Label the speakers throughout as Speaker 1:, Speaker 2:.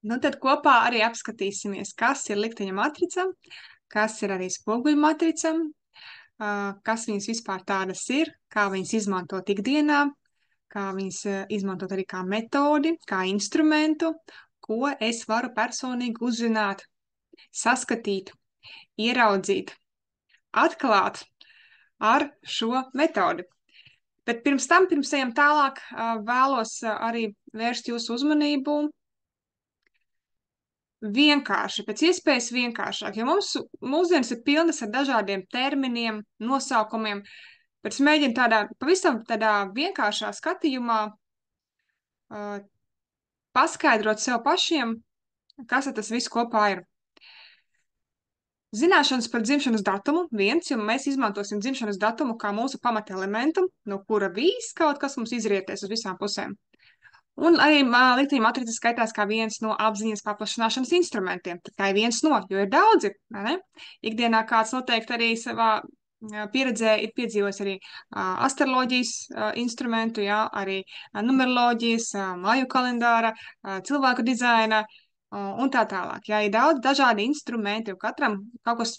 Speaker 1: Nu, tad kopā arī apskatīsimies, kas ir likteņa matrica, kas ir arī spoguļu matrica, kas viņas vispār tādas ir, kā viņas izmantot ikdienā, kā viņas izmantot arī kā metodi, kā instrumentu, ko es varu personīgi uzzināt, saskatīt, ieraudzīt, atklāt ar šo metodi. Bet pirms ejam tālāk, vēlos arī vērst jūsu uzmanību vienkārši, pēc iespējas vienkāršāk, jo mūsdienas ir pilnas ar dažādiem terminiem, nosaukumiem, bet es mēģinu pavisam tādā vienkāršā skatījumā paskaidrot sev pašiem, kas tas viss kopā ir. Zināšanas par dzimšanas datumu viens, jo mēs izmantosim dzimšanas datumu kā mūsu pamata elementu, no kura viss kaut kas mums izrietēs uz visām pusēm. Un arī likteņa matrica skaitās kā viens no apziņas paplašināšanas instrumentiem. Tā kā ir viens no, jo ir daudzi, ne? Ikdienā kāds noteikti arī savā pieredzē ir piedzīvojis arī astroloģijas instrumentu, jā, arī numeroloģijas, māju kalendāra, cilvēku dizaina un tā tālāk. Jā, ir daudz dažādi instrumenti, jo katram kaut kas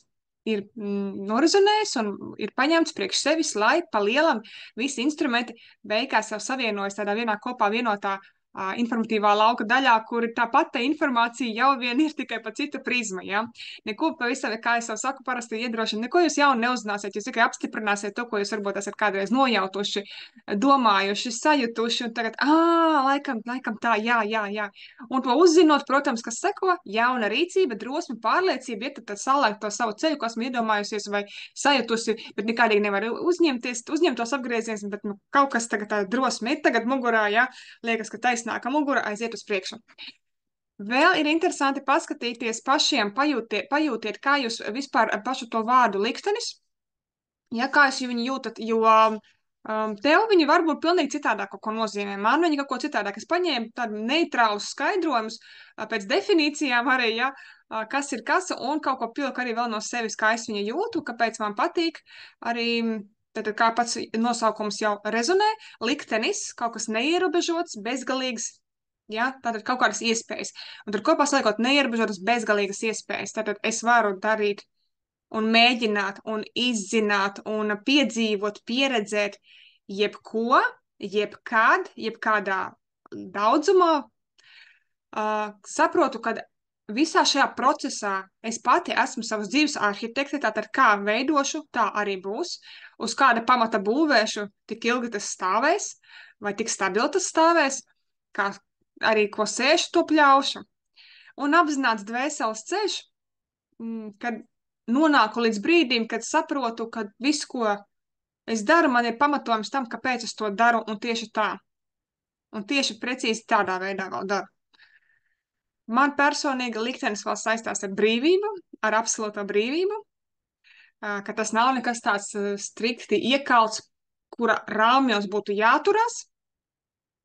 Speaker 1: ir norizonējis un ir paņemts priekš sevis, lai pa lielam visi instrumenti beigās jau savienojas tādā vienā kopā vienotā informatīvā lauka daļā, kur tā pati informācija jau vien ir tikai pa citu prizmu, ja? Neko pavisam, kā es jau saku, parasti iedrošinu, neko jūs jaunu neuzzināsiet, jūs tikai apstiprināsiet to, ko jūs varbūt esat kādreiz nojautuši, domājuši, sajutuši, un tagad, laikam tā, jā. Un to uzzinot, protams, kas seko, jauna rīcība, drosme, pārliecība, iet tad salēkt to savu ceļu, ko esmu iedomājusies vai sajutusi, bet nekādīgi nevar uzņemt tos apgriezienus, bet kaut kas tagad tā drosme ir tagad mugurā, ja? Liekas, ka taisnāka mugura aiziet uz priekšu. Vēl ir interesanti paskatīties pašiem, pajūtiet, kā jūs vispār pašu to vārdu liktenis, ja, kā jūs viņu jūtat, jo tev viņi var būt pilnīgi citādāk kaut ko nozīmē. Man viņi kaut ko citādāk. Es paņēmu tādu neitrālus skaidrojumus pēc definīcijām arī, ja, kas ir kas, un kaut ko pilku arī vēl no sevis, kā es viņu jūtu, kāpēc man patīk arī. Tad, kā pats nosaukums jau rezonē, liktenis, kaut kas neierobežots, bezgalīgs, ja, tātad kaut kādas iespējas. Un tur kopā saliekot neierobežotas, bezgalīgas iespējas. Tātad es varu darīt un mēģināt un izzināt un piedzīvot, pieredzēt jebko, jebkad, jebkādā daudzumā. Saprotu, ka visā šajā procesā es pati esmu savas dzīves arhitekte, tātad kā veidošu, tā arī būs. Uz kāda pamata būvēšu, tik ilgi tas stāvēs, vai tik stabili tas stāvēs, kā arī ko sēšu, to pļaušu. Un apzināts dvēseles ceļš, kad nonāku līdz brīdim, kad saprotu, ka viss, ko es daru, man ir pamatojums tam, kāpēc es to daru, un tieši tā. Un tieši precīzi tādā veidā vēl daru. Man personīgi liktenis vēl saistās ar brīvību, ar absolūto brīvību, ka tas nav nekas tāds strikti iekalts, kura rāmjos būtu jāturās,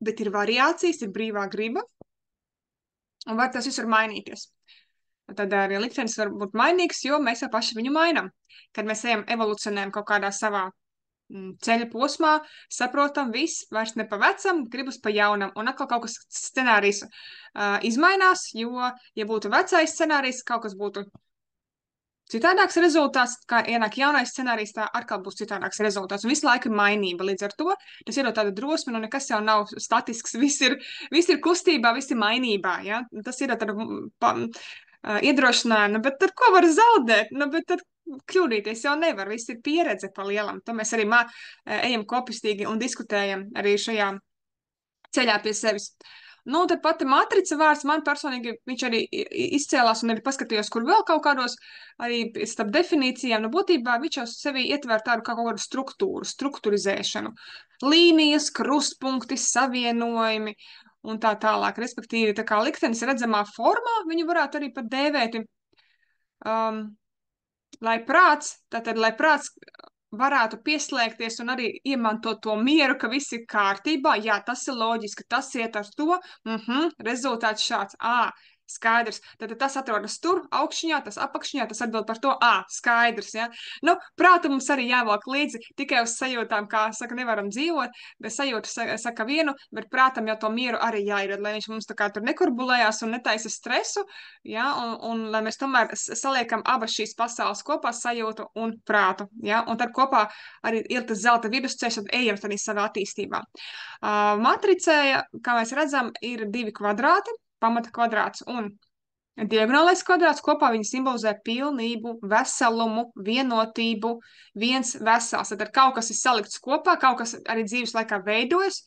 Speaker 1: bet ir variācijas, ir brīvā griba, un var tas visur mainīties. Tad arī liktenis var būt mainīgs, jo mēs jau paši viņu mainām. Kad mēs ejam evolucionējam kaut kādā savā ceļa posmā, saprotam, viss vairs ne pa vecam, gribas pa jaunam, un atkal kaut kas scenārijs izmainās, jo, ja būtu vecais scenārijs, kaut kas būtu citādāks rezultāts, kā ienāk jaunais scenārijs, tā atkal būs citādāks rezultāts, un visu laiku ir mainība. Līdz ar to tas iedod tādu drosmi, un nekas jau nav statisks, viss ir kustībā, viss ir mainībā, ja? Tas iedod tādu iedrošinājumu, bet tad ko var zaudēt? Bet tad kļūdīties jau nevar, viss ir pieredze pa lielam. To mēs arī ejam kopistīgi un diskutējam arī šajā ceļā pie sevis. Nu, tad pati matrica vārds man personīgi, viņš arī izcēlās un arī paskatījos, kur vēl kaut kādos arī starp definīcijām, būtībā viņš jau sevi ietver tādu kaut kādu struktūru, strukturizēšanu. Līnijas, krustpunkti, savienojumi un tā tālāk. Respektīvi, tā kā liktenis redzamā formā, viņu varētu arī pat dēvēt, lai prāts varētu pieslēgties un arī iemantot to mieru, ka viss ir kārtībā, jā, tas ir loģiski, tas iet ar to, rezultāts šāds, Skaidrs. Tad tas atrodas tur, augšņā, tas apakšņā, tas atbild par to, skaidrs, ja. Nu, prātu mums arī jāvelk līdzi tikai uz sajūtām, kā saka, nevaram dzīvot, bet sajūta saka vienu, bet prātam jau to mieru arī jāierod, lai viņš mums tā kā tur nekurbulējās un netaisa stresu, ja, un lai mēs tomēr saliekam abas šīs pasaules kopā, sajūtu un prātu, ja, un tad kopā arī ir tas zelta vidusceļš, tad ejam tādā savā attīstībā. Matricē, kā mēs redzam, ir 2 kvadrāti, pamata kvadrāts un diagonālais kvadrāts. Kopā viņi simbolizē pilnību, veselumu, vienotību, viens vesels. Tad kaut kas ir salikts kopā, kaut kas arī dzīves laikā veidojas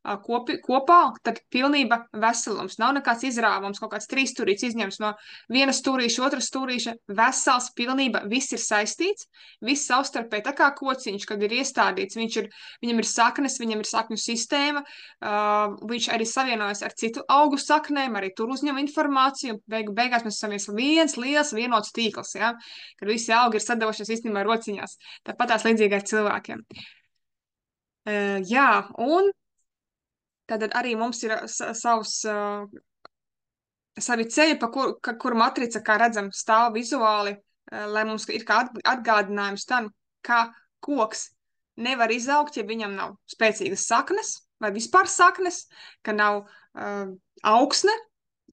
Speaker 1: kopā, tad pilnība veselums. Nav nekāds izrāvums, kaut kāds trīsstūrīts izņemts no viena stūrīša, otra stūrīša, vesels, pilnība, viss ir saistīts, viss savstarpēji tā kā kociņš, kad ir iestādīts, viņam ir saknes, viņam ir sakņu sistēma, viņš arī savienojas ar citu augu saknēm, arī tur uzņem informāciju, beigās mēs esam viens liels vienots tīkls, ja? Kad visi augi ir sadavušies īstenībā rociņās. Tāpat tās līdzīgi ar cilvēkiem. Jā, un tad arī mums ir savi ceļi, kur matrica, kā redzam, stāv vizuāli, lai mums ir kā atgādinājums tam, kā koks nevar izaugt, ja viņam nav spēcīgas saknes vai vispār saknes, ka nav augsne,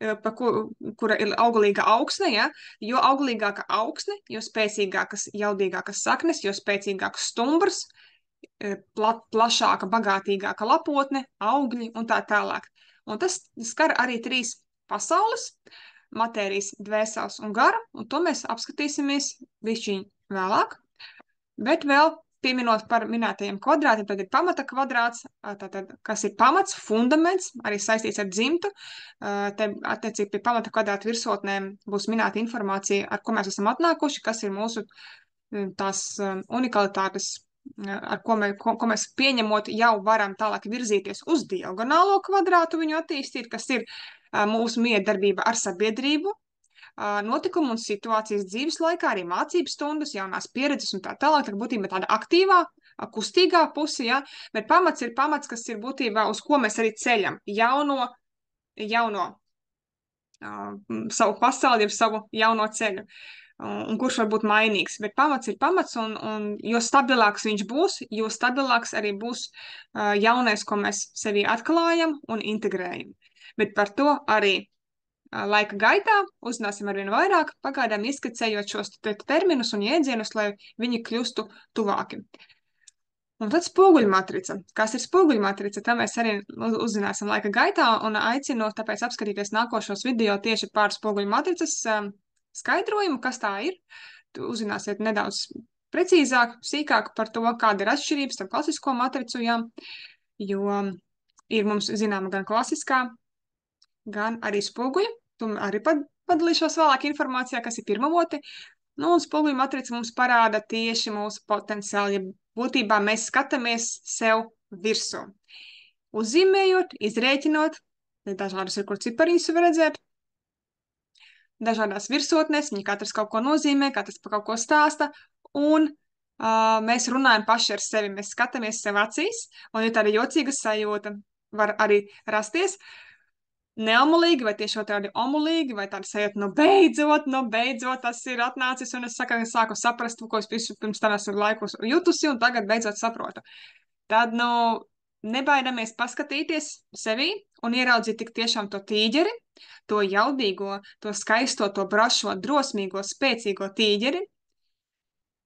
Speaker 1: kura ir augalīga augsne, ja? Jo augalīgāka augsne, jo spēcīgākas, jaudīgākas saknes, jo spēcīgāks stumbrs, plašāka, bagātīgāka lapotne, augļi un tā tālāk. Un tas skar arī 3 pasaules - matērijas, dvēseles un gara, un to mēs apskatīsimies bišķiņ vēlāk. Bet vēl pieminot par minētajiem kvadrātiem, tad ir pamata kvadrāts, tātad, kas ir pamats, fundaments, arī saistīts ar dzimtu. Te attiecīgi pie pamata kvadrāta virsotnēm būs minēta informācija, ar ko mēs esam atnākuši, kas ir mūsu tās unikalitātes, ar ko mēs pieņemot jau varam tālāk virzīties uz diagonālo kvadrātu viņu attīstīt, kas ir mūsu miedarbība ar sabiedrību, notikumu un situācijas dzīves laikā, arī mācības stundas, jaunās pieredzes un tā tālāk, tad būtībā tāda aktīvā, kustīgā puse, ja, bet pamats ir pamats, kas ir būtībā, uz ko mēs arī ceļam jauno savu pasauli, savu jauno ceļu. Un kurš var būt mainīgs, bet pamats ir pamats, un jo stabilāks viņš būs, jo stabilāks arī būs jaunais, ko mēs sevī atklājam un integrējam. Bet par to arī laika gaitā uzzināsim arvien vairāk, pagaidām izskicējot šos terminus un jēdzienus, lai viņi kļūstu tuvāki. Un tad spoguļmatrica. Kas ir spoguļmatrica? Tā mēs arī uzzināsim laika gaitā, un aicinu tāpēc apskatīties nākošos video tieši par spoguļmatricas skaidrojumu, kas tā ir. Tu uzzināsiet nedaudz precīzāk, sīkāk par to, kāda ir atšķirības starp klasisko matricu, ja, jo ir mums zināma gan klasiskā, gan arī spoguļa. Tu arī padalīšos vēlāk informācijā, kas ir pirmavoti. Nu, un spoguļu matrica mums parāda tieši mūsu potenciāli, ja būtībā mēs skatāmies sev virsū. Uzzīmējot, izrēķinot, dažādas ir, kur cipariņus var redzēt, dažādās virsotnēs, viņi katrs kaut ko nozīmē, katrs par kaut ko stāsta, un mēs runājam paši ar sevi, mēs skatāmies sev acīs, un ir tāda jocīga sajūta, var arī rasties neomulīgi, vai tieši otrādi omulīgi, vai tāda sajūta, beidzot, tas ir atnācis, un es sāku saprast, ko es visu pirms tam esmu laiku jutusi, un tagad beidzot saprotu. Tad, nebaidamies paskatīties sevī un ieraudzīt tik tiešām to tīģeri, to jaudīgo, to skaisto, to brašo, drosmīgo, spēcīgo tīģeri.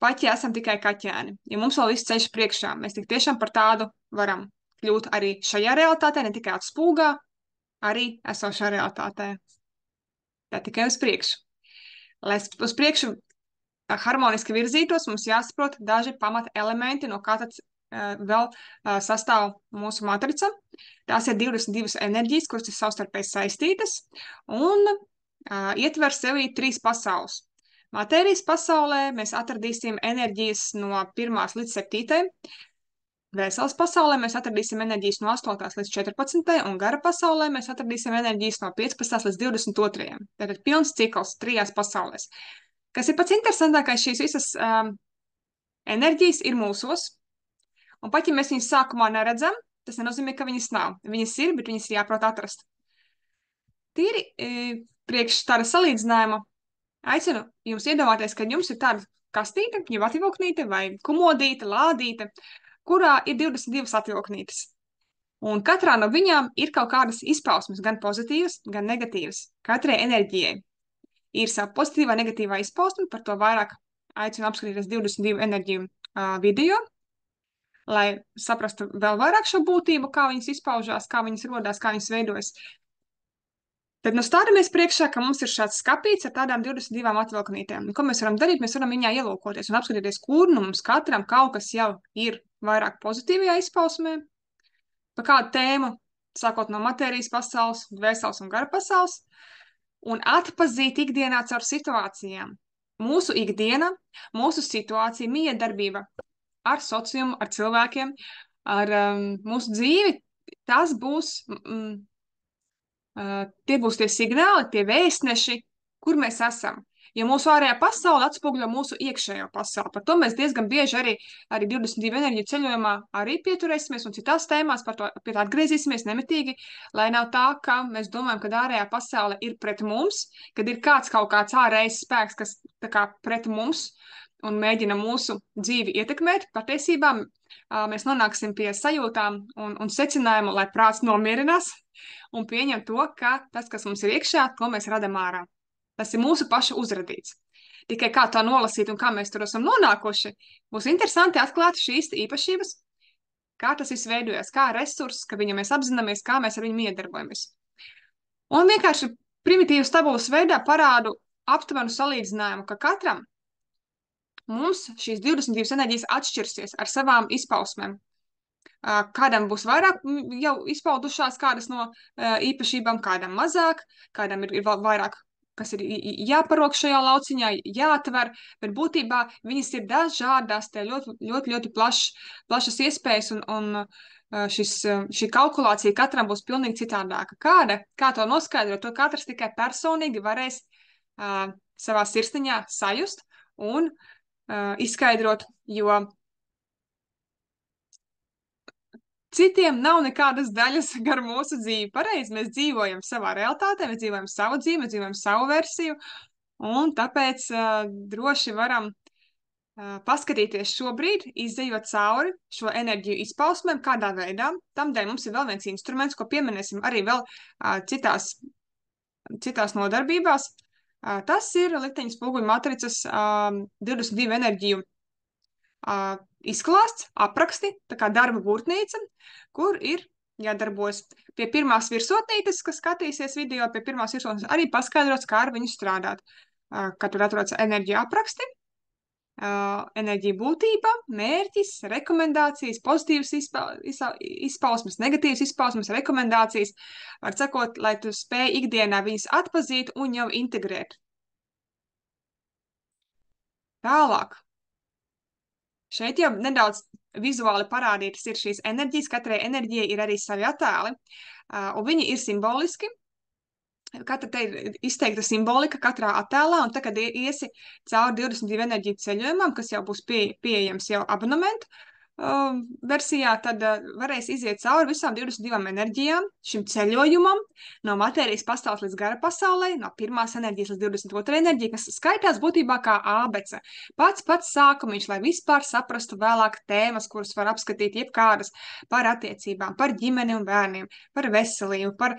Speaker 1: Pat ja esam tikai kaķēni, ja mums vēl viss ceļš priekšā, mēs tik tiešām par tādu varam kļūt arī šajā realitātē, ne tikai atspūgā, arī esošā realitātē. Tā tikai uz priekšu. Lai uz priekšu harmoniski virzītos, mums jāsaprot daži pamata elementi, no kā tad vēl sastāv mūsu matrica. Tās ir 22 enerģijas, kuras ir savstarpēji saistītas, un ietver sevī 3 pasaules. Matērijas pasaulē mēs atradīsim enerģijas no 1. līdz 7. Dvēseles pasaulē mēs atradīsim enerģijas no 8. līdz 14. un gara pasaulē mēs atradīsim enerģijas no 15. līdz 22. Tātad pilns cikls 3 pasaulēs. Kas ir pats interesantākais, šīs visas enerģijas ir mūsos, un pat ja mēs viņas sākumā neredzam, tas nenozīmē, ka viņas nav. Viņas ir, bet viņas ir jāprot atrast. Tīri priekš tāda salīdzinājuma aicinu jums iedomāties, ka jums ir tāda kastīte, jau atvilknīte vai komodīte, lādīte, kurā ir 22 atvilknītes. Un katrā no viņām ir kaut kādas izpausmes, gan pozitīvas, gan negatīvas. Katrai enerģijai ir sava pozitīvā, negatīvā izpausme, par to vairāk aicinu apskatīties 22 enerģiju video, lai saprastu vēl vairāk šo būtību, kā viņas izpaužās, kā viņas rodās, kā viņas veidojas. Tad nu stādamies priekšā, ka mums ir šāds skapīts ar tādām 22 atvilknītēm. Ko mēs varam darīt? Mēs varam viņā ielūkoties un apskatīties, kur nu mums katram kaut kas jau ir vairāk pozitīvajā izpausmē, pa kādu tēmu, sākot no matērijas pasaules, dvēseles un gara pasaules, un atpazīt ikdienā caur situācijām. Mūsu ikdiena, mūsu situācija, miedarbība ar sociumu, ar cilvēkiem, ar mūsu dzīvi, tas būs... tie būs tie signāli, tie vēstneši, kur mēs esam. Jo mūsu ārējā pasaule atspoguļo mūsu iekšējo pasauli. Par to mēs diezgan bieži arī 22 enerģiju ceļojumā arī pieturēsimies un citās tēmās pie tā atgriezīsimies nemitīgi, lai nav tā, ka mēs domājam, ka ārējā pasaule ir pret mums, kad ir kaut kāds ārējs spēks, kas tā kā pret mums un mēģina mūsu dzīvi ietekmēt. Patiesībā mēs nonāksim pie sajūtām un secinājumu, lai prāts nomierinās un pieņem to, ka tas, kas mums ir iekšā, to mēs radam ārā. Tas ir mūsu paša uzradīts. Tikai kā to nolasīt un kā mēs tur esam nonākuši, būs interesanti atklāt šīs īpašības, kā tas viss veidojas, kā resurss, ka viņu mēs apzināmies, kā mēs ar viņu iedarbojamies. Un vienkārši primitīvas tabulas veidā parādu aptuvenu salīdzinājumu, ka katram mums šīs 22 enerģijas atšķirsies ar savām izpausmēm. Kādam būs vairāk jau izpaudušās kādas no īpašībām, kādam mazāk, kādam ir vairāk, kas ir jāparok šajā lauciņā, jāatver, bet būtībā viņas ir dažādas, te ļoti plašas iespējas, un šī kalkulācija katram būs pilnīgi citādāka. Kā to noskaidrot, to katrs tikai personīgi varēs savā sirsniņā sajust un izskaidrot, jo citiem nav nekādas daļas gar mūsu dzīvi. Pareizi, mēs dzīvojam savā realitātē, mēs dzīvojam savu dzīvi, mēs dzīvojam savu versiju, un tāpēc droši varam paskatīties šobrīd, izejot cauri šo enerģiju izpausmēm, kādā veidā. Tamdēļ mums ir vēl viens instruments, ko pieminēsim arī vēl citās nodarbībās. Tas ir likteņa spoguļu matricas 22 enerģiju izklāsts, apraksti, tā kā darba burtnīca, kur ir jādarbojas pie pirmās virsotnītes, kas skatīsies video, pie pirmās virsotnītes arī paskaidrots, kā ar viņu strādāt. Kad tur atrodas enerģija apraksti, enerģija būtība, mērķis, rekomendācijas, pozitīvas izpausmes, negatīvas izpausmes, rekomendācijas, var sakot, lai tu spēj ikdienā viņas atpazīt un jau integrēt. Tālāk. Šeit jau nedaudz vizuāli parādītas ir šīs enerģijas, katrai enerģijai ir arī savi attēli, un viņi ir simboliski. Katra te ir izteikta simbolika katrā attēlā, un tad, kad iesi cauri 22 enerģiju ceļojumam, kas jau būs pieejams jau abonementu versijā, tad varēs iziet cauri visām 22 enerģijām, šim ceļojumam, no matērijas pasaules līdz gara pasaulē, no pirmās enerģijas līdz 22 enerģija, kas skaitās būtībā kā ābece. Pats sākumiņš, lai vispār saprastu vēlāk tēmas, kuras var apskatīt jebkādas par attiecībām, par ģimeni un bērniem, par veselību, par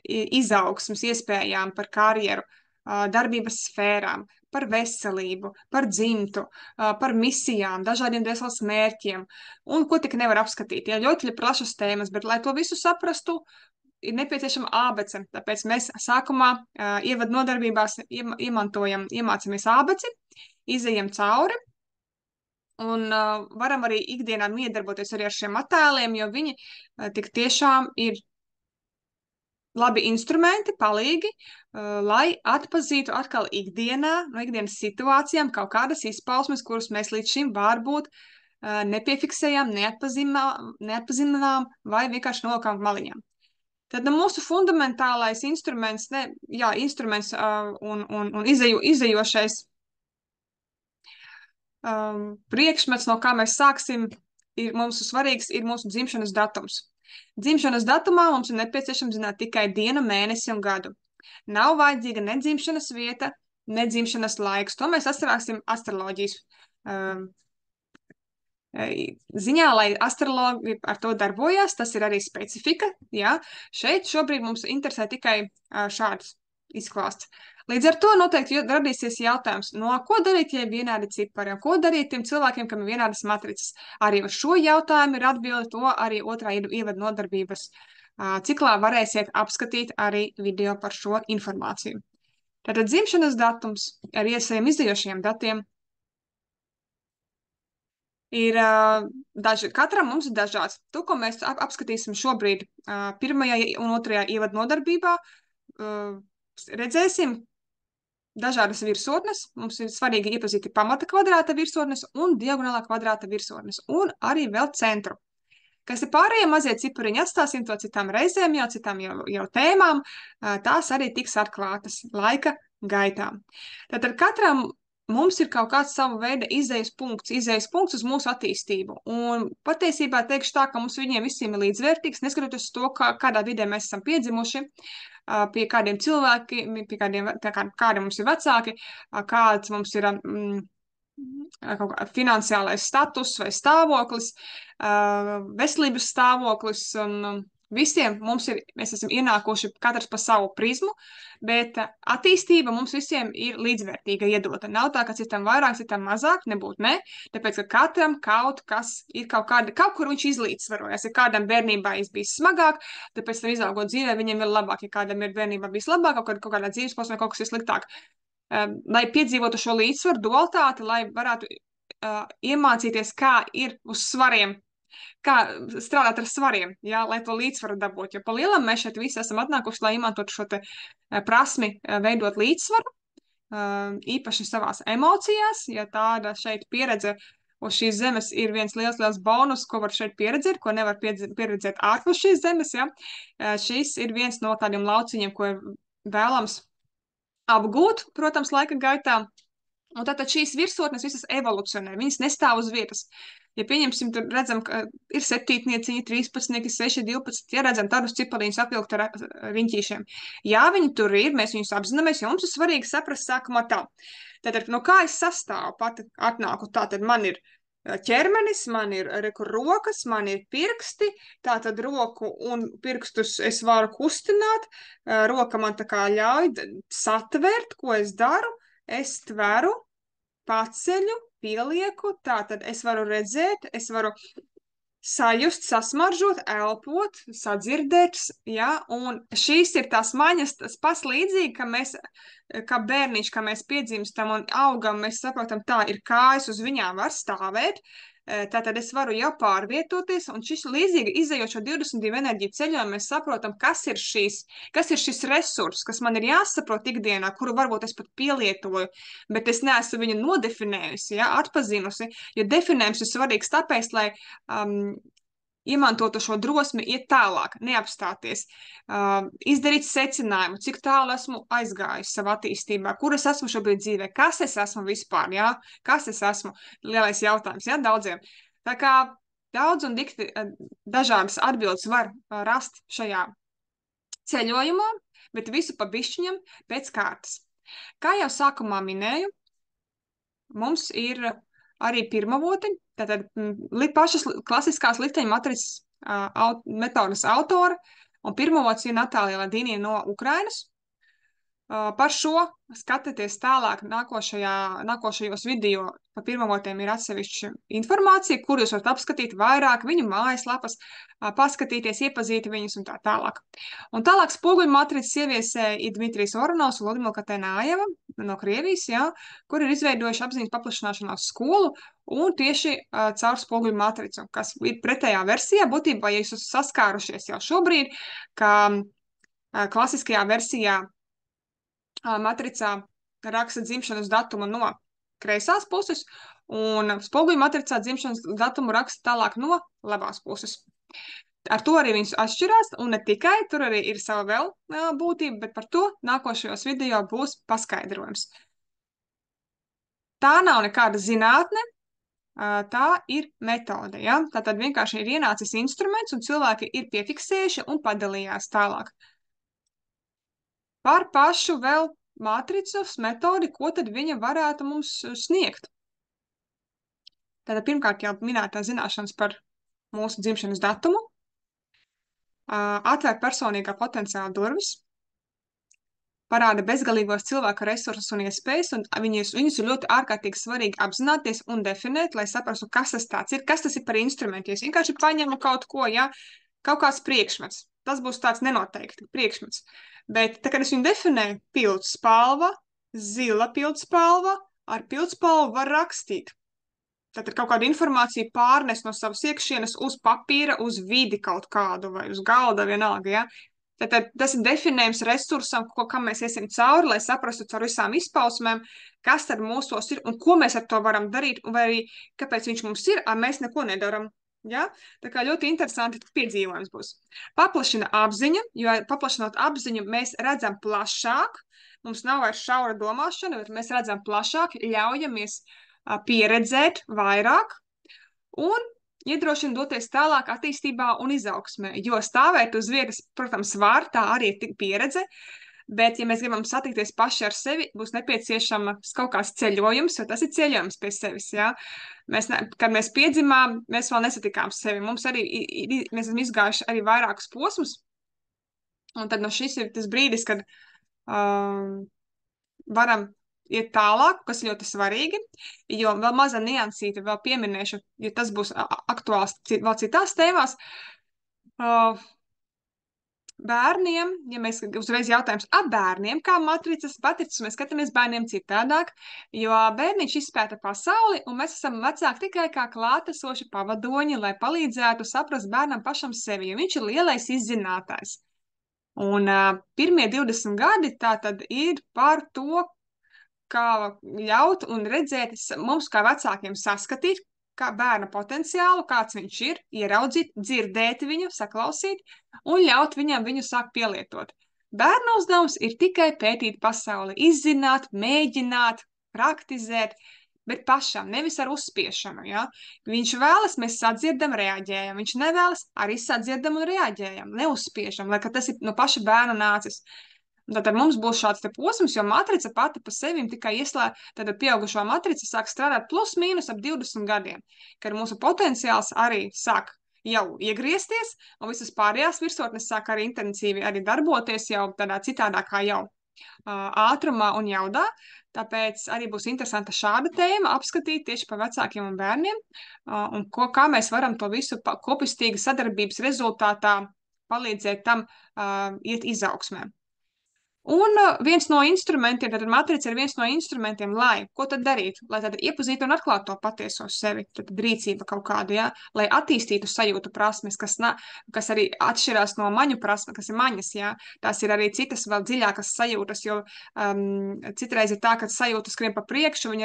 Speaker 1: izaugsmas iespējām, par karjeru, darbības sfērām, par veselību, par dzimtu, par misijām, dažādiem dvēseles mērķiem, un ko tik nevar apskatīt. Ja ļoti plašas tēmas, bet, lai to visu saprastu, ir nepieciešama ābece. Tāpēc mēs sākumā ievadu nodarbībās iemācāmies ābeci, izejam cauri, un varam arī ikdienā miedarboties arī ar šiem attēliem, jo viņi tik tiešām ir labi instrumenti, palīgi, lai atpazītu atkal ikdienā, no ikdienas situācijām kaut kādas izpausmes, kuras mēs līdz šim varbūt nepiefiksējām, neatpazinām vai vienkārši nolakām maliņām. Tad mūsu fundamentālais instruments, instruments un izejošais priekšmets, no kā mēs sāksim, mums svarīgs ir mūsu dzimšanas datums. Dzimšanas datumā mums ir nepieciešams zināt tikai dienu, mēnesi un gadu. Nav vajadzīga ne dzimšanas vieta, ne dzimšanas laiks. To mēs atcerēsim astroloģijas ziņā, lai astrologi ar to darbojās, tas ir arī specifika, jā. Šeit šobrīd mums interesē tikai šāds izklāsts. Līdz ar to noteikti radīsies jautājums, no ko darīt, ja ir vienādi cipari, un ko darīt tiem cilvēkiem, kam ir vienādas matricas. Arī uz šo jautājumu ir atbilde, to arī otrā ievada nodarbības ciklā varēsiet apskatīt arī video par šo informāciju. Tātad dzimšanas datums ar saviem izdejošiem datiem ir katram mums ir dažāds. To, ko mēs apskatīsim šobrīd pirmajā un otrajā ievada nodarbībā, redzēsim dažādas virsotnes. Mums ir svarīgi iepazīt pamata kvadrāta virsotnes un diagonālā kvadrāta virsotnes, un arī vēl centru. Kas ir pārējie mazie cipariņi, atstāsim to citām reizēm, citām jau tēmām, tās arī tiks atklātas laika gaitā. Tātad katram mums ir kaut kāds savu veidu izējas punkts uz mūsu attīstību. Un patiesībā teikšu tā, ka mums viņiem visiem ir līdzvērtīgs, neskatoties uz to, kādā vidē mēs esam piedzimuši, pie kādiem cilvēkiem, kādi mums ir vecāki, kāds mums ir kaut kā finansiālais status vai stāvoklis, veselības stāvoklis, un visiem mēs esam ienākuši katrs pa savu prizmu, bet attīstība mums visiem ir līdzvērtīga iedota. Nav tā, ka citam vairāk, citam mazāk, nebūtu ne, tāpēc, ka katram kaut kas ir kaut kur viņš izlīdzsvarojas. Ja kādam bērnībā bijis smagāk, tāpēc tam izaugot dzīvē viņam ir labāk. Ja kādam ir bērnībā bijis labāk, kaut kādā dzīves posmā kaut kas ir sliktāk. Lai piedzīvotu šo līdzsvaru, dualitāti, lai varētu iemācīties, kā ir uz svariem, kā strādāt ar svariem, jā, lai to līdzsvaru dabūtu. Jo pa lielam mēs šeit visi esam atnākuši, lai iemātotu šo te prasmi veidot līdzsvaru, īpaši savās emocijās, ja tāda šeit pieredze uz šīs zemes ir viens liels bonus, ko var šeit pieredzēt, ko nevar pieredzēt ārpus šīs zemes, ja. Šis ir viens no tādiem lauciņiem, ko ir vēlams apgūt, protams, laika gaitā. Un tātad šīs virsotnes visas evolucionē, viņas nestāv uz vietas. Ja pieņemsim, tur redzam, ka ir 7-nieciņi, 13, 6, 12, ja redzam tādus cipariņus apvilkt ar riņķīšiem. Jā, viņi tur ir, mēs viņus apzināmies, jo mums ir svarīgi saprast sākumā tā. Tātad, no kā es sastāvu pati atnāku, tātad man ir ķermenis, man ir rokas, man ir pirksti, tātad roku un pirkstus es varu kustināt, roka man tā kā ļauj satvert, ko es daru, es tveru, paceļu, pielieku, tātad es varu redzēt, es varu sajust, sasmaržot, elpot, sadzirdēt, ja, un šīs ir tās maņas, tas paslīdzīgi, ka mēs, kā bērniņš, kā mēs piedzimstam un augam, mēs saprotam, tā ir kājas, uz viņām var stāvēt, tātad es varu jau pārvietoties, un šis līdzīgi izējot šo 22 enerģiju ceļojumu, mēs saprotam, kas ir šis resurs, kas man ir jāsaprot ikdienā, kuru varbūt es pat pielietoju, bet es neesmu viņu nodefinējusi, ja, atpazinusi, jo definējums ir svarīgs tāpēc, lai iemantotu šo drosmi, iet tālāk, neapstāties, izdarīt secinājumu, cik tālu esmu aizgājis savā attīstībā, kur es esmu šobrīd dzīvē, kas es esmu vispār, jā, kas es esmu, lielais jautājums, jā, daudziem. Tā kā daudz un dikti dažādas atbildes var rast šajā ceļojumā, bet visu pa bišķiņam pēc kārtas. Kā jau sākumā minēju, mums ir arī pirmavotiņi, tātad pašas klasiskās likteņa matricas metodas autora, un pirmavots ir Natālija Ladīnija no Ukrainas. Par šo skatieties tālāk nākošajos video, pa pirmavotiem ir atsevišķa informācija, kur jūs varat apskatīt vairāk viņu mājaslapas, paskatīties, iepazīt viņus un tā tālāk. Un tālāk spoguļu matricas ieviesēja ir Dmitrijs Voronovs un Ludmila Katenājeva no Krievijas, jā, kur ir izveidojuši apziņas paplašināšanās skolu un tieši caur spoguļu matricu, kas ir pretējā versijā. Būtībā, ja jūs esat saskārušies jau šobrīd, ka klasiskajā versijā matricā raksta dzimšanas datumu no kreisās puses, un spoguļu matricā dzimšanas datumu raksta tālāk no labās puses. Ar to arī viņas atšķirās, un ne tikai, tur arī ir sava vēl būtība, bet par to nākošajos video būs paskaidrojums. Tā nav nekāda zinātne, tā ir metode, ja? Tātad vienkārši ir ienācis instruments, un cilvēki ir piefiksējuši un padalījās tālāk. par pašu vēl matricas metodi, ko tad viņa varētu mums sniegt. Tātad pirmkārt jau minētā zināšanas par mūsu dzimšanas datumu, atvērt personīgā potenciāla durvis, parāda bezgalīgos cilvēku resursus un iespējas, un viņus ir ļoti ārkārtīgi svarīgi apzināties un definēt, lai saprastu, kas tas tāds ir, kas tas ir par instrumentu. Ja es vienkārši paņemu kaut ko, ja, kaut kāds priekšmets, tas būs tāds nenoteikti priekšmets. Bet, tā, kad es viņu definēju, pildspalva, zila pildspalva, ar pildspalvu var rakstīt. Tātad kaut kādu informāciju pārnes no savas iekšienes uz papīra, uz vidi kaut kādu vai uz galda vienalga, ja. Tātad tas ir definējums resursam, kam mēs iesim cauri, lai saprastu caur visām izpausmēm, kas tad mūsos ir un ko mēs ar to varam darīt, vai arī kāpēc viņš mums ir, mēs neko nedaram. Ja? Tā kā ļoti interesanti piedzīvojums būs. Paplašina apziņu, jo paplašinot apziņu, mēs redzam plašāk, mums nav vairs šaura domāšana, bet mēs redzam plašāk, ļaujamies pieredzēt vairāk un iedrošina doties tālāk attīstībā un izaugsmē, jo stāvēt uz vietas, protams, var, tā arī ir pieredze, bet, ja mēs gribam satikties paši ar sevi, būs nepieciešams kaut kāds ceļojums, jo tas ir ceļojums pie sevis, ja? Kad mēs piedzimām, mēs vēl nesatikām sevi, mums arī, mēs esam izgājuši arī vairākus posmus, un tad no šis ir tas brīdis, kad varam iet tālāk, kas ļoti svarīgi, jo vēl maza niansīte vēl pieminēšu, jo tas būs aktuāls vēl citās tēmās. Bērniem, ja mēs uzreiz jautājums ap bērniem, kā matricas mēs skatāmies bērniem citādāk, jo bērniņš izpēta pasauli, un mēs esam vecāki tikai kā klātesoši pavadoņi, lai palīdzētu saprast bērnam pašam sevi, jo viņš ir lielais izzinātājs. Un pirmie 20 gadi tā tad ir par to, kā ļaut un redzēt mums kā vecākiem saskatīt, kā bērna potenciālu, kāds viņš ir, ieraudzīt, dzirdēt viņu, saklausīt un ļaut viņam viņu sākt pielietot. Bērna uzdevums ir tikai pētīt pasauli, izzināt, mēģināt, praktizēt, bet pašam, nevis ar uzspiešanu. Ja? Viņš vēlas, mēs sadzirdam, reaģējam. Viņš nevēlas, arī sadzirdam un reaģējam, neuzspiešam, lai tas ir no paša bērna nācis. Tātad mums būs šāds te posms, jo matrica pati pa sevim tikai tātad pieaugušo matrica sāk strādāt plus mīnus ap 20 gadiem, kad mūsu potenciāls arī sāk jau iegriezties, un visas pārējās virsotnes sāk arī intensīvi arī darboties jau tādā citādākā jau ātrumā un jaudā. Tāpēc arī būs interesanta šāda tēma apskatīt tieši par vecākiem un bērniem, un kā mēs varam to visu kopistīgi sadarbības rezultātā palīdzēt tam iet izaugsmē. Un viens no instrumentiem, tad matrica ir viens no instrumentiem, ko tad darīt? Lai tad iepazītu un atklātu to patieso sevi, tad rīcība kaut kāda, ja? Lai attīstītu sajūtu prasmes, kas arī atšķirās no maņu prasme, kas ir maņas, ja? Tās ir arī citas vēl dziļākas sajūtas, jo citreiz ir tā, ka sajūta skrien pa priekšu,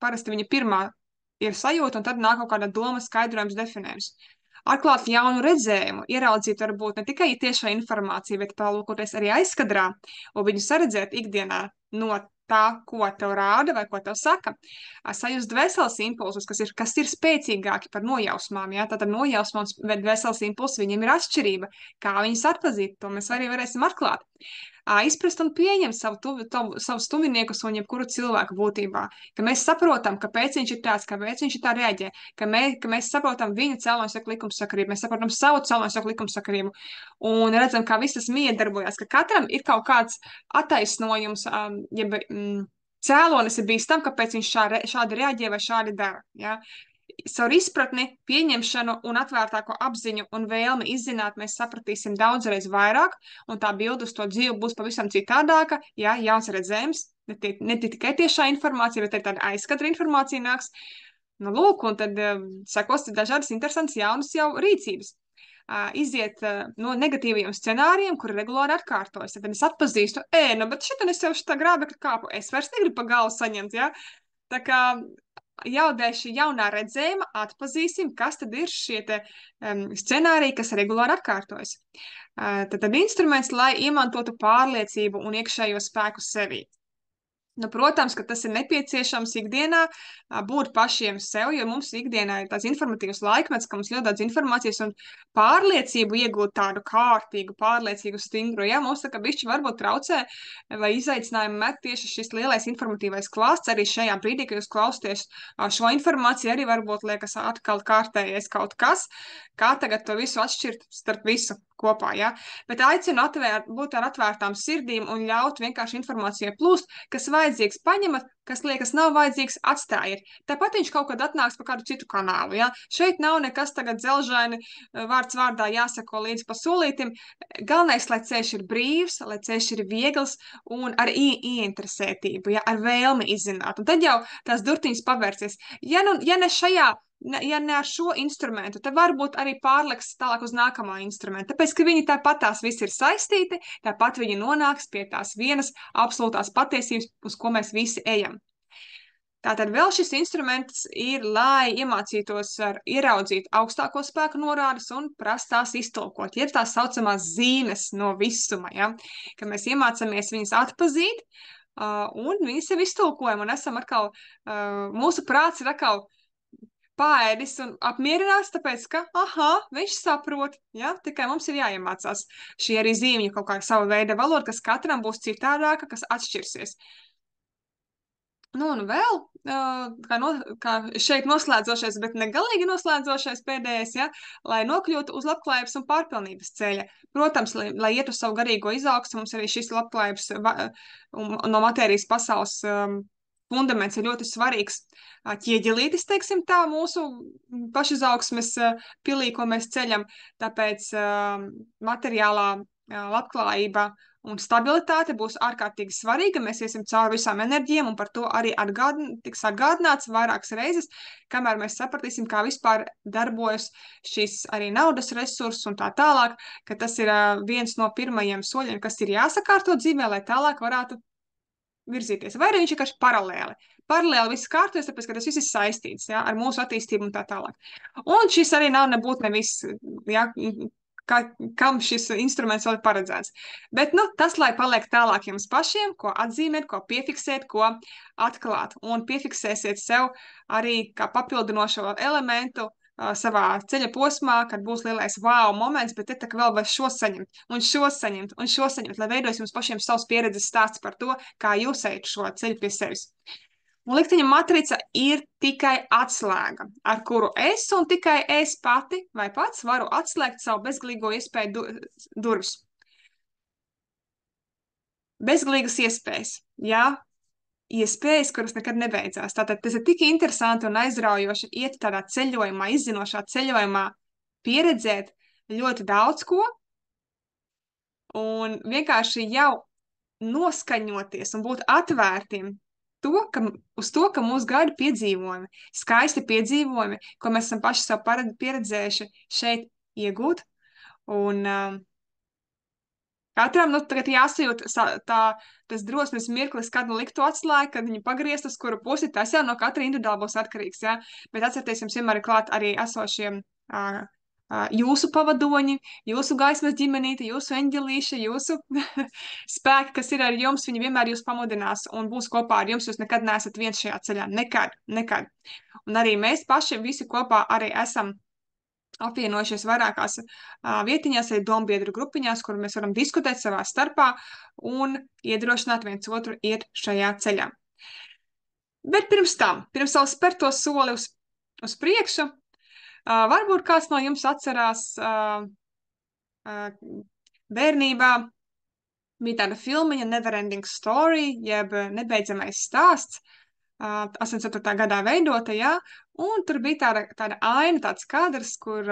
Speaker 1: parasti viņa pirmā ir sajūta, un tad nāk kaut kāda doma, skaidrojums, definējums. Atklāt jaunu redzējumu, ieraudzīt varbūt ne tikai tiešā informācija, bet palūkoties arī aizkadrā un viņu saredzēt ikdienā no tā, ko tev rāda vai ko tev saka. Sajust dvēseles impulsus, kas ir spēcīgāki par nojausmām. Ja? Tātad nojausma un dvēseles impulsi, viņiem ir atšķirība. Kā viņus atpazīt, to mēs arī varēsim atklāt. Izprast un pieņemt savus tuviniekus un jebkuru cilvēku būtībā. Ka mēs saprotam, kāpēc viņš ir tāds, kāpēc viņš ir tā reaģē, ka mēs saprotam viņa cēloņsaku likumsakarību, mēs saprotam savu cēloņsaku likumsakarību un redzam, kā viss tas miedarbojās, ka katram ir kaut kāds attaisnojums, cēlonis ir bijis tam, kāpēc viņš šādi reaģē vai šādi dara. Ja? Savu izpratni, pieņemšanu un atvērtāko apziņu un vēlmi izzināt, mēs sapratīsim daudzreiz vairāk, un tā bilde uz to dzīvi būs pavisam citādāka, ja, jauns redzējums, ne tikai tiešā informācija, bet arī tāda aizkadra informācija nāks. Nu, lūk, un tad sekos dažādas interesantas jaunas jau rīcības. Iziet no negatīviem scenārijiem, kuri regulāri atkārtojas. Tad es atpazīstu, bet šitien es jau šitā grābekļa kāpu, es vairs negribu pa galvu saņemt, ja? Tā kā jau dēļ šī jaunā redzējuma atpazīsim, kas tad ir šie scenāriji, kas regulāri atkārtojas. Tad instruments, lai iemantotu pārliecību un iekšējo spēku sevī. Nu, protams, ka tas ir nepieciešams ikdienā būt pašiem sev, jo mums ikdienā ir tāds informatīvs laikmets, ka mums ļoti daudz informācijas un pārliecību iegūt tādu kārtīgu, pārliecīgu, stingru. Ja mums tā kā bišķi varbūt traucē vai izaicinājumu met tieši šis lielais informatīvais klāsts, arī šajā brīdī, kad jūs klausties šo informāciju, arī varbūt liekas atkal kārtējais kaut kas, kā tagad to visu atšķirt starp visu kopā, ja? Bet aicinu būt ar atvērtām sirdīm un ļaut vienkārši informācijai plūst, kas vajadzīgs paņemat, kas liekas nav vajadzīgs atstājiet. Tāpat viņš kaut kad atnāks pa kādu citu kanālu, ja? Šeit nav nekas tagad dzelžaini vārds vārdā jāsako līdz pa solītim. Galvenais, lai ceļš ir brīvs, lai ceļš ir viegls un ar ieinteresētību, ja? Ar vēlmi izzināt. Un tad jau tās durtiņas pavērsies. Ja ne šajā ja ne ar šo instrumentu, tad varbūt arī pārliks tālāk uz nākamā instrumenta. Tāpēc, ka viņi tāpat tās visi ir saistīti, tāpat viņi nonāks pie tās vienas absolūtās patiesības, uz ko mēs visi ejam. Tātad vēl šis instruments ir, lai iemācītos ieraudzīt augstāko spēku norādes un prast tās iztulkot. Ir tās saucamās zīmes no visuma, ja? Ka mēs iemācāmies viņas atpazīt un viņas jau iztulkojam un esam atkal, mūsu prāts ir atkal paēdis un apmierinās, tāpēc, ka, viņš saprot, ja, tikai mums ir jāiemācās šī arī zīmju kaut kā sava veida valoda, kas katram būs citādāka, kas atšķirsies. Nu, un vēl, kā šeit noslēdzošais, bet negalīgi noslēdzošais pēdējais, ja, lai nokļūtu uz labklājības un pārpilnības ceļa. Protams, lai iet uz savu garīgo izaugsmu, mums arī šis labklājības no matērijas pasaules fundaments ir ļoti svarīgs ķieģelītis, teiksim tā, mūsu pašizaugsmes pilī, ko mēs ceļam, tāpēc materiālā labklājība un stabilitāte būs ārkārtīgi svarīga, mēs iesim cauri visām enerģijām, un par to arī tiks atgādināts vairākas reizes, kamēr mēs sapratīsim, kā vispār darbojas šis arī naudas resurss un tā tālāk, ka tas ir viens no pirmajiem soļiem, kas ir jāsakārto dzīvē, lai tālāk varētu virzīties. Vai arī viņš vienkārši paralēli. Paralēli viss kārtojas, tāpēc, ka tas viss ir saistīts, ja, ar mūsu attīstību un tā tālāk. Un šis arī nav nebūt nevis, ja, kam šis instruments vēl ir paredzēts. Bet, nu, tas, lai paliek tālāk jums pašiem, ko atzīmēt, ko piefiksēt, ko atklāt. Un piefiksēsiet sev arī kā papildinošo elementu savā ceļa posmā, kad būs lielais wow moments, bet te tā vēl var šo saņemt, un šo saņemt, un šo saņemt, lai veidojas jums pašiem savs pieredzes stāsts par to, kā jūs ejat šo ceļu pie sevis. Un likteņa matrica ir tikai atslēga, ar kuru es un tikai es pati vai pats varu atslēgt savu bezgalīgo iespēju durvis. Bezgalīgas iespējas, jā, iespējas, kuras nekad nebeidzās. Tātad tas ir tik interesanti un aizraujoši iet tādā ceļojumā, izzinošā ceļojumā, pieredzēt ļoti daudz ko un vienkārši jau noskaņoties un būt atvērtiem uz to, ka mūs gaida piedzīvojumi, skaisti piedzīvojumi, ko mēs esam paši sev pieredzējuši šeit iegūt. Un katram, nu, tagad jāsajūt tas drosmes mirklis, kad nu likt to atslēgu, kad viņi pagriezt uz kuru pusi, tas jau no katra individuāli būs atkarīgs, ja? Bet atcerieties, jums vienmēr ir klāt arī esošie jūsu pavadoņi, jūsu gaismas ģimenīti, jūsu eņģelīši, jūsu spēki, kas ir ar jums, viņi vienmēr jūs pamudinās un būs kopā ar jums, jūs nekad neesat viens šajā ceļā, nekad, nekad. Un arī mēs paši visi kopā arī esam apvienojušies vairākās vietiņās, arī dombiedru grupiņās, kur mēs varam diskutēt savā starpā un iedrošināt viens otru iet šajā ceļā. Bet pirms vēl spērt to soli uz priekšu, varbūt kāds no jums atcerās bērnībā bija tāda filmiņa Neverending Story, jeb Nebeidzamais stāsts, 84. gadā veidota, jā, un tur bija tāda aina, tāds kadrs, kur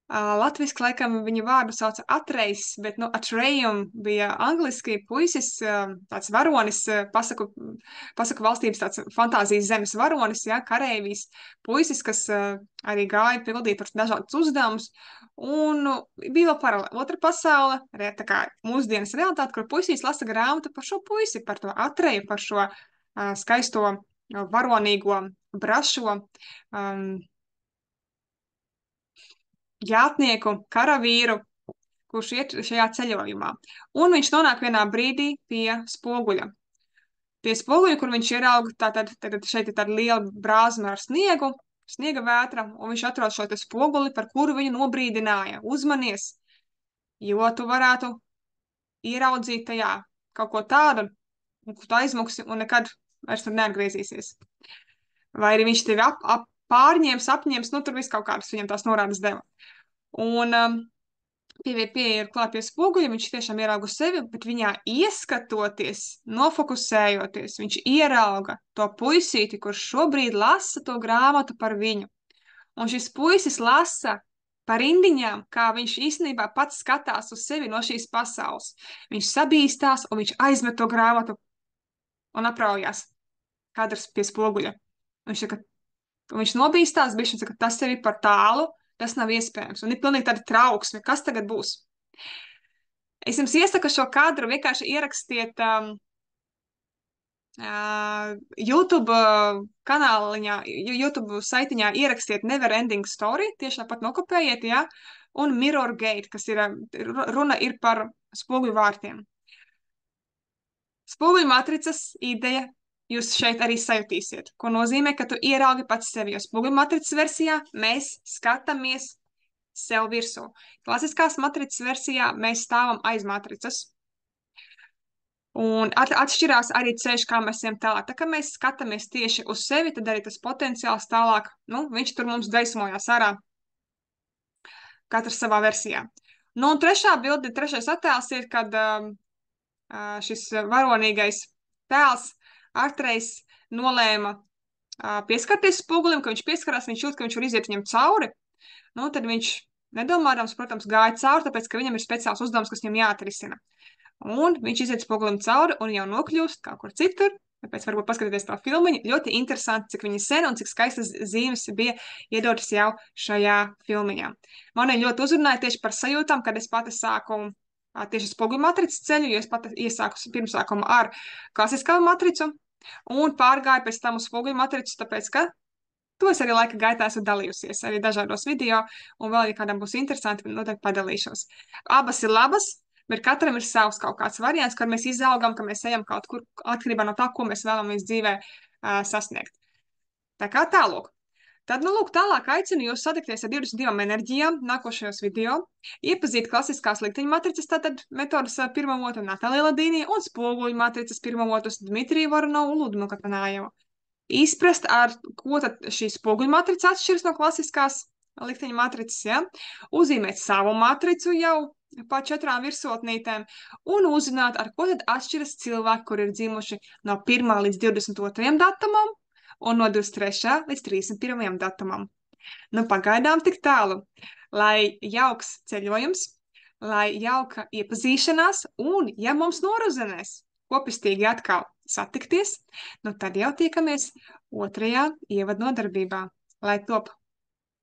Speaker 1: latviski laikam viņa vārdu sauca Atrejs, bet, nu, Atrejum bija angliski puisis, tāds varonis, pasaku valstības tāds fantāzijas zemes varonis, jā, kareivijs, puisis, kas arī gāja pildīt par dažādus uzdevumus, un bija vēl otra pasaule, arī tā kā mūsdienas realitāte, kur puisīs lasa grāmatu par šo puisi, par to Atreju, par šo skaisto, varonīgo, brašo, jātnieku, karavīru, kurš iet šajā ceļojumā. Un viņš nonāk vienā brīdī pie spoguļa. pie spoguļa, kur viņš ierauga, tātad šeit ir tāda liela brāzma ar sniegu, sniega vētra, un viņš atrod šo te spoguli, par kuru viņu nobrīdināja. Uzmanies, jo tu varētu ieraudzīt tajā kaut ko tādu, un tu aizmuksi un nekad vairs tur neatgriezīsies. Vai arī viņš tevi pārņēmis, apņēmis, nu tur viss kaut kādas viņam tās norādes deva. Un pieeja klāt pie spoguļa, viņš tiešām ierauga sevi, bet viņā ieskatoties, nofokusējoties, viņš ierauga to puisīti, kurš šobrīd lasa to grāmatu par viņu. Un šis puisis lasa par indiņām, kā viņš īstenībā pats skatās uz sevi no šīs pasaules. Viņš sabīstās un viņš aizmet to grāmatu un apraujās kadrs pie spoguļa. Viņš nobīstās, bišķi, un saka, tas tev ir par tālu, tas nav iespējams. Un ir pilnīgi tāda trauksme, kas tagad būs. Es jums iesaku šo kadru vienkārši ierakstiet YouTube kanāliņā, YouTube saitiņā ierakstiet Never Ending Story, tieši tāpat nokopējiet, jā, un Mirror Gate, kas ir, runa ir par spoguļu vārtiem. Spoguļu matricas ideja jūs šeit arī sajutīsiet, ko nozīmē, ka tu ieraugi pats sevi, jo spoguļu matricas versijā mēs skatāmies sev virsū. Klasiskās matricas versijā mēs stāvam aiz matricas. Un atšķirās arī ceļš, kā mēs ejam tālāk. Tā kā mēs skatāmies tieši uz sevi, tad arī tas potenciāls tālāk, nu, viņš tur mums gaismojās ārā. Katrs savā versijā. Nu, un trešais attēls ir, kad šis varonīgais tēls Artrejs nolēma pieskarties spogulim, ka viņš pieskarās, viņš jūt, ka viņš var iziet viņam cauri. Nu, tad viņš nedomādams, protams, gāja cauri, tāpēc, ka viņam ir speciāls uzdevums, kas viņam jāatrisina. Un viņš iziet spogulim cauri un jau nokļūst kaut kur citur. Tāpēc varbūt paskatieties tā filmiņu. Ļoti interesanti, cik viņa sen un cik skaistas zīmes bija iedotas jau šajā filmiņā. Mani ļoti uzrunāja tieši par sajūtām, kad es pati sāku tieši spoguļu matricas ceļu, jo es pati iesāku pirmsākumu ar klasiskā matricu. Un pārgāju pēc tam uz spoguļu matricu, tāpēc, ka to es arī laika gaitā esmu dalījusies arī dažādos video, un vēl, ja kādam būs interesanti, noteikti padalīšos. Abas ir labas, bet katram ir savs kaut kāds variants, kad mēs izaugam, ka mēs ejam kaut kur atkarībā no tā, ko mēs vēlamies dzīvē sasniegt. Tā kā tālāk. Tad, nu, lūk, tālāk aicinu jūs satikties ar 22 enerģijām nākošajos video, iepazīt klasiskās likteņu matricas, tātad metodas pirmo otru Natālija Ladīnija un spoguļu matricas pirmo otrus Dmitrija Voronovu un Ludmilu Katanājevu. Izprast, ar ko tad šī spoguļu matrica atšķiras no klasiskās likteņu matricas, ja? Uzīmēt savu matricu jau pa 4 virsotnītēm un uzzināt, ar ko tad atšķiras cilvēki, kur ir dzimuši no 1. līdz 22. datumam, un no 23. līdz 31. datumam. Nu, pagaidām tik tālu, lai jauks ceļojums, lai jauka iepazīšanās, un, ja mums noruzanēs kopistīgi atkal satikties, nu tad jau tiekamies 2. ievadnodarbībā, lai top